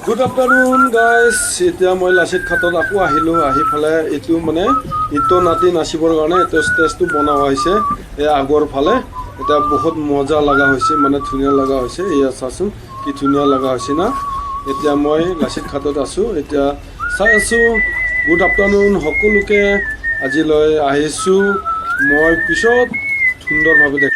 good afternoon guys এতিয়া মই লাচিত ঘাটত আকৌ আহিলোঁ আহি পেলাই এইটো মানে ইটো নাতি নাচিবৰ কাৰণে এইটো ষ্টেজটো বনোৱা হৈছে এই আগৰ ফালে এতিয়া বহুত মজা লগা হৈছে মানে ধুনীয়া লগা হৈছে এয়া চাচোন কি ধুনীয়া লগা হৈছে না এতিয়া মই লাচিত ঘাটত আছোঁ এতিয়া চাই আছোঁ গুড আফটাৰনুন সকলোকে আজিলৈ আহিছোঁ মই পিছত সুন্দৰভাৱে